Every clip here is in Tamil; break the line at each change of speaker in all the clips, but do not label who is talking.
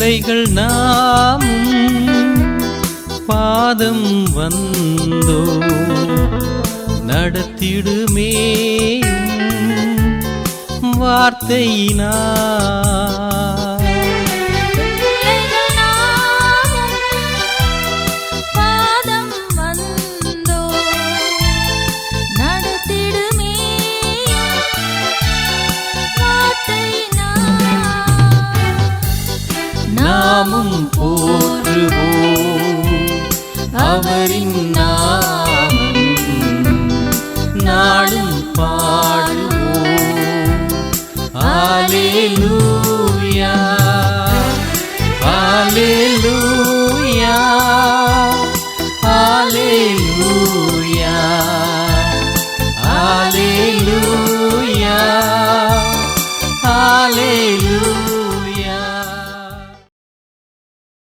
பிள்ளைகள் நாமும் பாதம் வந்தோ நடத்திடுமே வார்த்தையினா நாமும் போற்றுவோம் அவரின் நாமம் நாளும் பாடுவோம். அல்லேலூயா அல்லேலூயா அல்லேலூயா அல்லேலூயா அல்லேலூயா.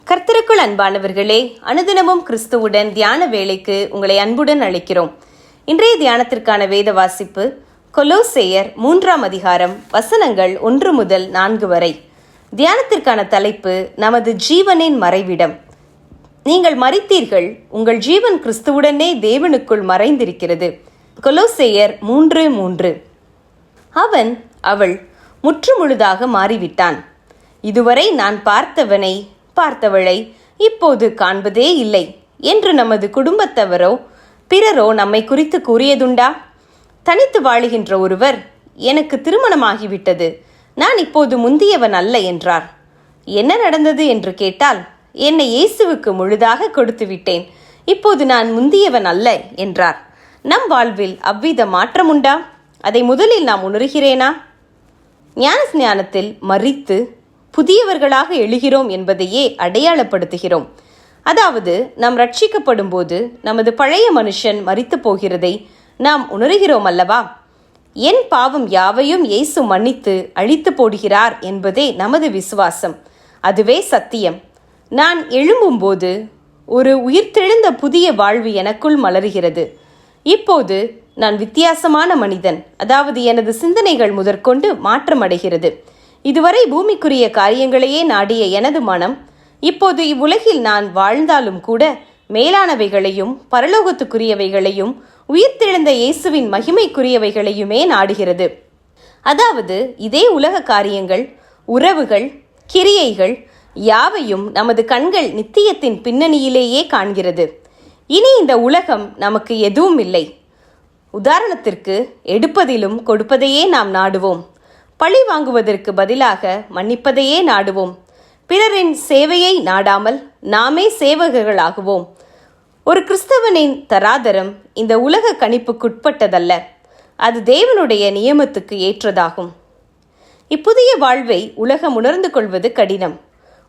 கர்த்தருக்குள் அன்பானவர்களே, அனுதினமும் கிறிஸ்துவுடன் தியான வேளைக்கு உங்களை அன்புடன் அழைக்கிறோம். இன்றைய தியானத்திற்கான வேத வாசிப்பு கொலோசேயர் 3ஆம் அதிகாரம் வசனங்கள் 1 முதல் 4 வரை. தியானத்திற்கான தலைப்பு நமது ஜீவனின் மறைவிடம். நீங்கள் மரித்தீர்கள், உங்கள் ஜீவன் கிறிஸ்துவுடனே தேவனுக்குள் மறைந்திருக்கிறது. கொலோசேயர் 3:3. அவன் அவள் முற்றுமுழுதாக மாறிவிட்டான். இதுவரை நான் பார்த்தவளை இப்போது காண்பதே இல்லை என்று நமது குடும்பத்தவரோ பிறரோ நம்மை குறித்து கூறியதுண்டா? தனித்து வாழுகின்ற ஒருவர், எனக்கு திருமணமாகிவிட்டது, நான் இப்போது முந்தியவன் அல்ல என்றார். என்ன நடந்தது என்று கேட்டால், என்னை இயேசுவுக்கு முழுதாக கொடுத்து விட்டேன், இப்போது நான் முந்தியவன் அல்ல என்றார். நம் வாழ்வில் அவ்வித மாற்றம் உண்டா? அதை முதலில் நாம் உணர்கிறேனா? ஞானஸ்நானத்தில் மரித்து புதியவர்களாக எழுகிறோம் என்பதையே அடையாளப்படுத்துகிறோம். அதாவது, நாம் ரட்சிக்கப்படும் போது நமது பழைய மனுஷன் மரித்து போகிறதை நாம் உணர்கிறோம் அல்லவா? என் பாவம் யாவையும் இயேசு மன்னித்து அழித்து போடுகிறார் என்பதே நமது விசுவாசம். அதுவே சத்தியம். நான் எழும்பும்போது ஒரு உயிர்த்தெழுந்த புதிய வாழ்வு எனக்குள் மலர்கிறது. இப்போது நான் வித்தியாசமான மனிதன். அதாவது, எனது சிந்தனைகள் முதற்கொண்டு மாற்றமடைகிறது. இதுவரை பூமிக்குரிய காரியங்களையே நாடிய எனது மனம் இப்போது இவ்வுலகில் நான் வாழ்ந்தாலும் கூட மேலானவைகளையும் பரலோகத்துக்குரியவைகளையும் உயிர்த்தெழுந்த இயேசுவின் மகிமைக்குரியவைகளையுமே நாடுகிறது. அதாவது, இதே உலக காரியங்கள், உறவுகள், கிரியைகள் யாவையும் நமது கண்கள் நித்தியத்தின் பின்னணியிலேயே காண்கிறது. இனி இந்த உலகம் நமக்கு எதுவும் இல்லை. உதாரணத்திற்கு, எடுப்பதிலும் கொடுப்பதையே நாம் நாடுவோம். பழி வாங்குவதற்கு பதிலாக மன்னிப்பதையே நாடுவோம். பிறரின் சேவையை நாடாமல் நாமே சேவகர்களாகுவோம். ஒரு கிறிஸ்தவனின் தராதரம் இந்த உலக கணிப்புக்குட்பட்டதல்ல. அது தேவனுடைய நியமத்துக்கு ஏற்றதாகும். இப்புதிய வாழ்வை உலகம் உணர்ந்து கொள்வது கடினம்.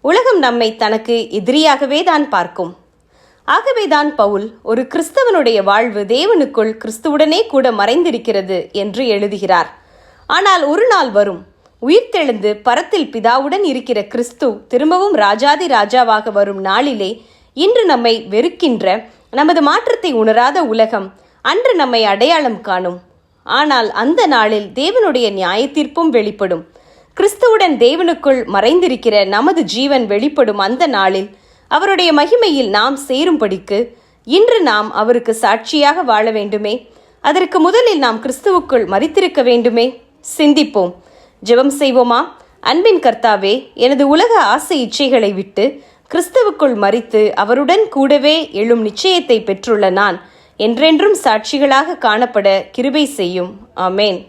உலகம் நம்மை தனக்கு எதிரியாகவே தான் பார்க்கும். ஆகவேதான் பவுல் ஒரு கிறிஸ்தவனுடைய வாழ்வு தேவனுக்குள் கிறிஸ்துவுடனே கூட மறைந்திருக்கிறது என்று எழுதுகிறார். ஆனால் ஒரு நாள் வரும், உயிர்த்தெழுந்து பரத்தில் பிதாவுடன் இருக்கிற கிறிஸ்து திரும்பவும் ராஜாதி ராஜாவாக வரும் நாளிலே இன்று நம்மை வெறுக்கின்ற நமது மாற்றத்தை உணராத உலகம் அன்று நம்மை அடையாளம் காணும். ஆனால் அந்த நாளில் தேவனுடைய நியாய தீர்ப்பும் வெளிப்படும். கிறிஸ்துவுடன் தேவனுக்குள் மறைந்திருக்கிற நமது ஜீவன் வெளிப்படும் அந்த நாளில் அவருடைய மகிமையில் நாம் சேரும்படிக்கு இன்று நாம் அவருக்கு சாட்சியாக வாழ வேண்டுமே. அதற்கு முதலில் நாம் கிறிஸ்துவுக்குள் மரித்திருக்க வேண்டுமே. சிந்திப்போம், ஜெபம் செய்வோமா? அன்பின் கர்த்தாவே, எனது உலக ஆசை இச்சைகளை விட்டு கிறிஸ்துவுக்குள் மரித்து அவருடன் கூடவே எழும் நிச்சயத்தை பெற்றுள்ள நான் என்றென்றும் சாட்சிகளாக காணப்பட கிருபை செய்யும். ஆமேன்.